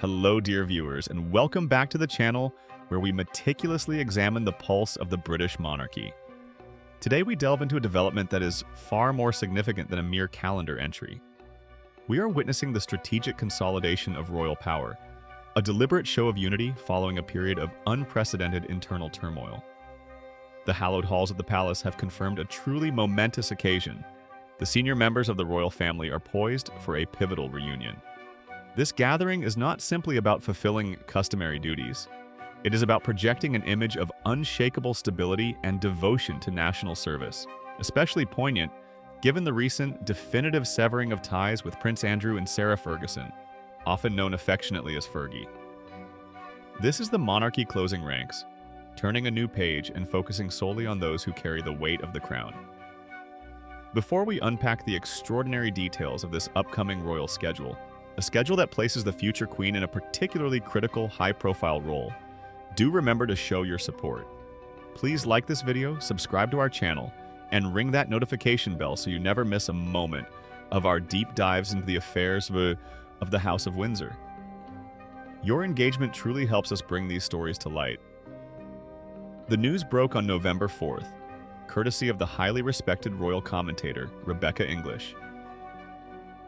Hello, dear viewers, and welcome back to the channel where we meticulously examine the pulse of the British monarchy. Today we delve into a development that is far more significant than a mere calendar entry. We are witnessing the strategic consolidation of royal power, a deliberate show of unity following a period of unprecedented internal turmoil. The hallowed halls of the palace have confirmed a truly momentous occasion. The senior members of the royal family are poised for a pivotal reunion. This gathering is not simply about fulfilling customary duties. It is about projecting an image of unshakable stability and devotion to national service, especially poignant given the recent definitive severing of ties with Prince Andrew and Sarah Ferguson, often known affectionately as Fergie. This is the monarchy closing ranks, turning a new page and focusing solely on those who carry the weight of the crown. Before we unpack the extraordinary details of this upcoming royal schedule, a schedule that places the future queen in a particularly critical, high-profile role, do remember to show your support. Please like this video, subscribe to our channel, and ring that notification bell so you never miss a moment of our deep dives into the affairs of the House of Windsor. Your engagement truly helps us bring these stories to light. The news broke on November 4th, courtesy of the highly respected royal commentator, Rebecca English.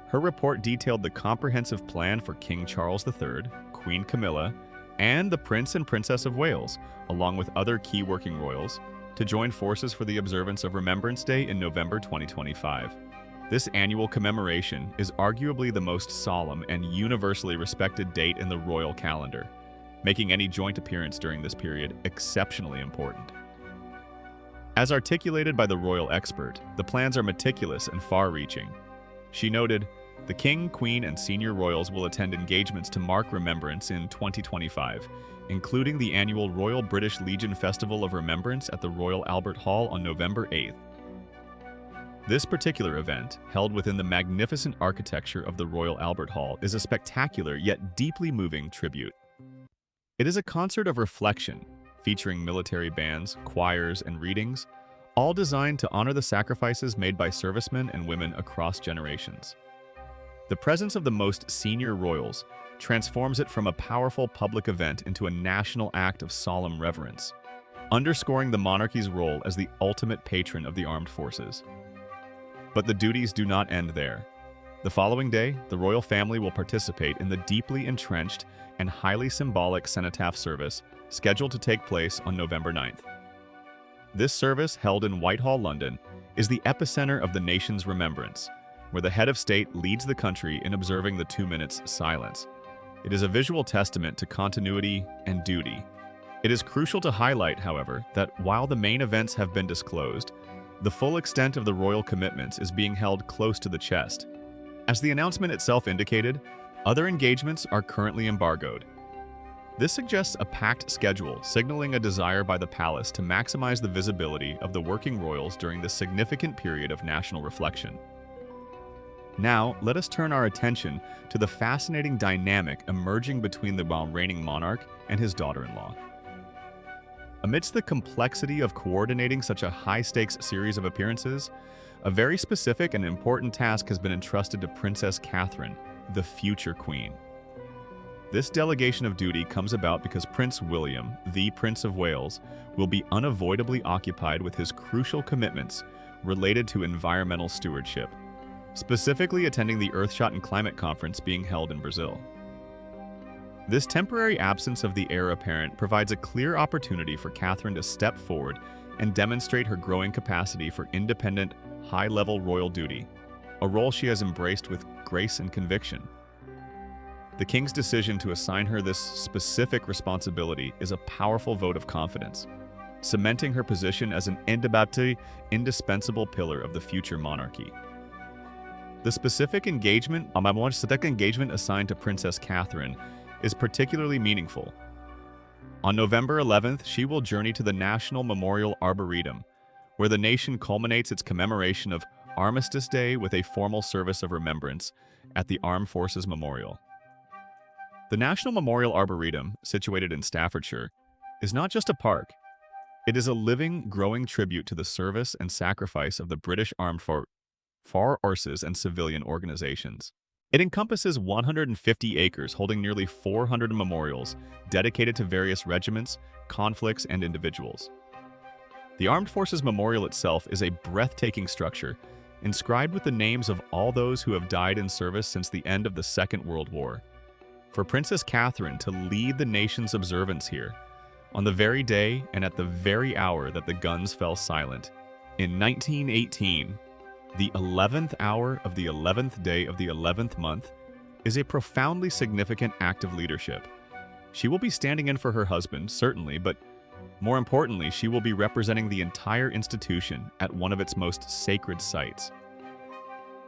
Her report detailed the comprehensive plan for King Charles III, Queen Camilla, and the Prince and Princess of Wales, along with other key working royals, to join forces for the observance of Remembrance Day in November 2025. This annual commemoration is arguably the most solemn and universally respected date in the royal calendar, making any joint appearance during this period exceptionally important. As articulated by the royal expert, the plans are meticulous and far-reaching. She noted, "The King, Queen, and senior royals will attend engagements to mark Remembrance in 2025, including the annual Royal British Legion Festival of Remembrance at the Royal Albert Hall on November 8th. This particular event, held within the magnificent architecture of the Royal Albert Hall, is a spectacular yet deeply moving tribute. It is a concert of reflection, featuring military bands, choirs, and readings, all designed to honor the sacrifices made by servicemen and women across generations. The presence of the most senior royals transforms it from a powerful public event into a national act of solemn reverence, underscoring the monarchy's role as the ultimate patron of the armed forces. But the duties do not end there. The following day, the royal family will participate in the deeply entrenched and highly symbolic cenotaph service scheduled to take place on November 9th. This service, held in Whitehall, London, is the epicenter of the nation's remembrance, where the head of state leads the country in observing the 2 minutes silence. It is a visual testament to continuity and duty. It is crucial to highlight, however, that while the main events have been disclosed, the full extent of the royal commitments is being held close to the chest. As the announcement itself indicated, other engagements are currently embargoed. This suggests a packed schedule, signaling a desire by the palace to maximize the visibility of the working royals during this significant period of national reflection. Now, let us turn our attention to the fascinating dynamic emerging between the reigning monarch and his daughter-in-law. Amidst the complexity of coordinating such a high-stakes series of appearances, a very specific and important task has been entrusted to Princess Catherine, the future queen. This delegation of duty comes about because Prince William, the Prince of Wales, will be unavoidably occupied with his crucial commitments related to environmental stewardship, specifically attending the Earthshot and Climate Conference being held in Brazil. This temporary absence of the heir apparent provides a clear opportunity for Catherine to step forward and demonstrate her growing capacity for independent, high-level royal duty, a role she has embraced with grace and conviction. The King's decision to assign her this specific responsibility is a powerful vote of confidence, cementing her position as an indispensable pillar of the future monarchy. The specific engagement assigned to Princess Catherine is particularly meaningful. On November 11th, she will journey to the National Memorial Arboretum, where the nation culminates its commemoration of Armistice Day with a formal service of remembrance at the Armed Forces Memorial. The National Memorial Arboretum, situated in Staffordshire, is not just a park. It is a living, growing tribute to the service and sacrifice of the British Armed Forces and civilian organizations. It encompasses 150 acres holding nearly 400 memorials dedicated to various regiments, conflicts, and individuals. The Armed Forces Memorial itself is a breathtaking structure, inscribed with the names of all those who have died in service since the end of the Second World War. For Princess Catherine to lead the nation's observance here, on the very day and at the very hour that the guns fell silent, in 1918, the 11th hour of the 11th day of the 11th month, is a profoundly significant act of leadership. She will be standing in for her husband, certainly, but more importantly, she will be representing the entire institution at one of its most sacred sites.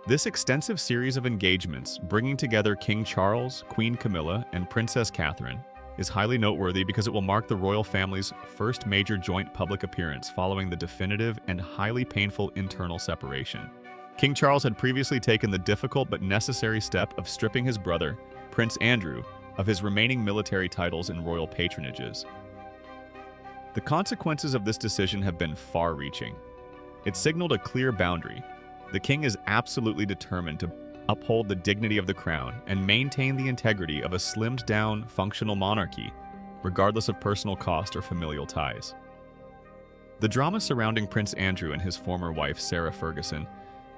This extensive series of engagements, bringing together King Charles, Queen Camilla, and Princess Catherine, is highly noteworthy because it will mark the royal family's first major joint public appearance following the definitive and highly painful internal separation. King Charles had previously taken the difficult but necessary step of stripping his brother, Prince Andrew, of his remaining military titles and royal patronages. The consequences of this decision have been far-reaching. It signaled a clear boundary. The king is absolutely determined to uphold the dignity of the crown and maintain the integrity of a slimmed-down, functional monarchy, regardless of personal cost or familial ties. The drama surrounding Prince Andrew and his former wife, Sarah Ferguson,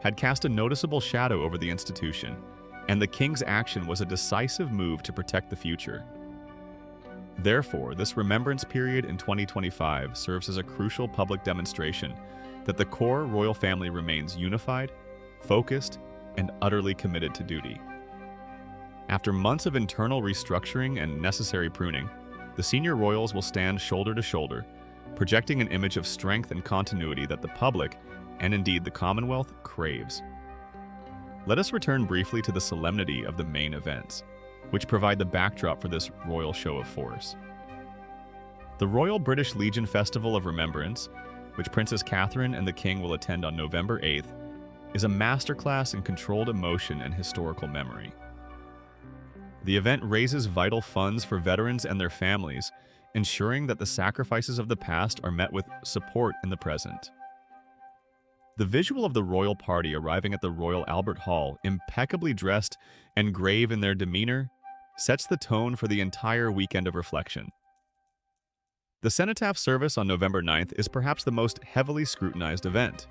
had cast a noticeable shadow over the institution, and the king's action was a decisive move to protect the future. Therefore, this remembrance period in 2025 serves as a crucial public demonstration that the core royal family remains unified, focused, and utterly committed to duty. After months of internal restructuring and necessary pruning, the senior royals will stand shoulder to shoulder, projecting an image of strength and continuity that the public, and indeed the Commonwealth, craves. Let us return briefly to the solemnity of the main events, which provide the backdrop for this royal show of force. The Royal British Legion Festival of Remembrance, which Princess Catherine and the King will attend on November 8th, is a masterclass in controlled emotion and historical memory. The event raises vital funds for veterans and their families, ensuring that the sacrifices of the past are met with support in the present. The visual of the royal party arriving at the Royal Albert Hall, impeccably dressed and grave in their demeanor, sets the tone for the entire weekend of reflection. The cenotaph service on November 9th is perhaps the most heavily scrutinized event.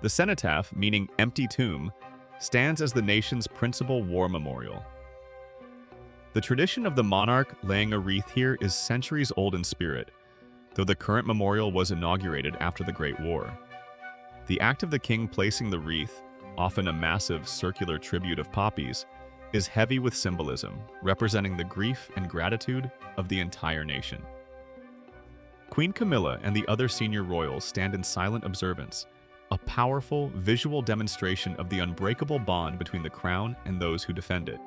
The cenotaph, meaning empty tomb, stands as the nation's principal war memorial. The tradition of the monarch laying a wreath here is centuries old in spirit, though the current memorial was inaugurated after the Great War. The act of the king placing the wreath, often a massive circular tribute of poppies, is heavy with symbolism, representing the grief and gratitude of the entire nation. Queen Camilla and the other senior royals stand in silent observance, a powerful visual demonstration of the unbreakable bond between the crown and those who defend it.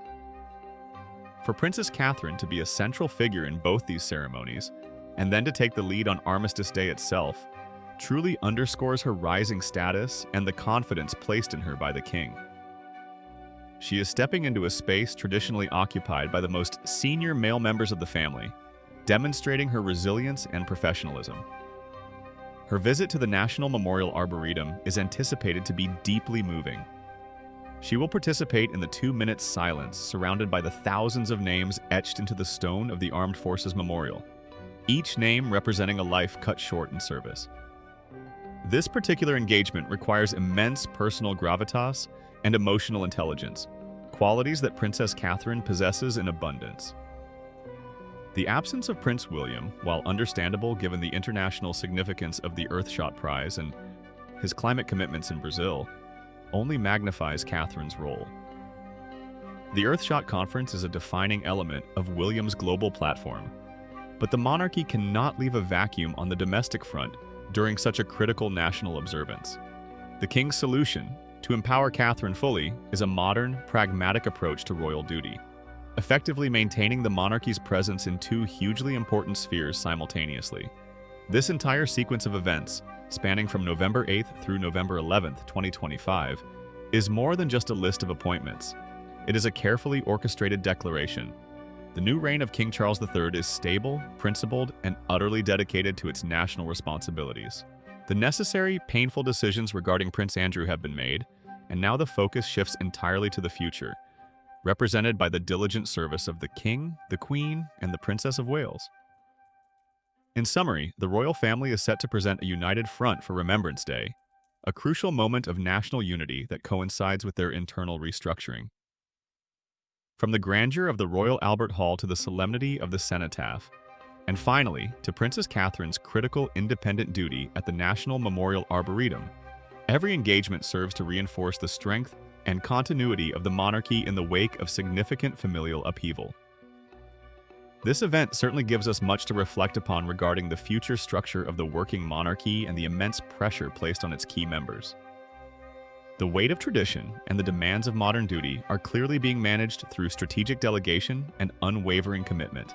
For Princess Catherine to be a central figure in both these ceremonies, and then to take the lead on Armistice Day itself, truly underscores her rising status and the confidence placed in her by the king. She is stepping into a space traditionally occupied by the most senior male members of the family, demonstrating her resilience and professionalism. Her visit to the National Memorial Arboretum is anticipated to be deeply moving. She will participate in the 2-minute silence surrounded by the thousands of names etched into the stone of the Armed Forces Memorial, each name representing a life cut short in service. This particular engagement requires immense personal gravitas and emotional intelligence, qualities that Princess Catherine possesses in abundance. The absence of Prince William, while understandable given the international significance of the Earthshot Prize and his climate commitments in Brazil, only magnifies Catherine's role. The Earthshot Conference is a defining element of William's global platform, but the monarchy cannot leave a vacuum on the domestic front during such a critical national observance. The king's solution, to empower Catherine fully, is a modern, pragmatic approach to royal duty, effectively maintaining the monarchy's presence in two hugely important spheres simultaneously. This entire sequence of events, spanning from November 8th through November 11th, 2025, is more than just a list of appointments. It is a carefully orchestrated declaration. The new reign of King Charles III is stable, principled, and utterly dedicated to its national responsibilities. The necessary, painful decisions regarding Prince Andrew have been made, and now the focus shifts entirely to the future, represented by the diligent service of the King, the Queen, and the Princess of Wales. In summary, the royal family is set to present a united front for Remembrance Day, a crucial moment of national unity that coincides with their internal restructuring. From the grandeur of the Royal Albert Hall to the solemnity of the cenotaph, and finally, to Princess Catherine's critical independent duty at the National Memorial Arboretum, every engagement serves to reinforce the strength and continuity of the monarchy in the wake of significant familial upheaval. This event certainly gives us much to reflect upon regarding the future structure of the working monarchy and the immense pressure placed on its key members. The weight of tradition and the demands of modern duty are clearly being managed through strategic delegation and unwavering commitment.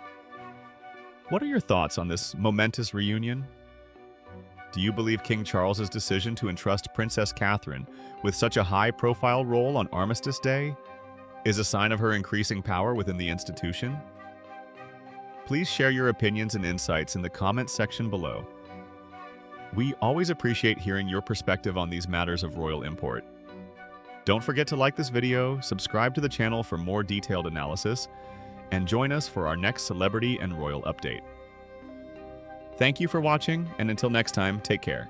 What are your thoughts on this momentous reunion? Do you believe King Charles's decision to entrust Princess Catherine with such a high-profile role on Armistice Day is a sign of her increasing power within the institution? Please share your opinions and insights in the comments section below. We always appreciate hearing your perspective on these matters of royal import. Don't forget to like this video, subscribe to the channel for more detailed analysis, and join us for our next celebrity and royal update. Thank you for watching, and until next time, take care.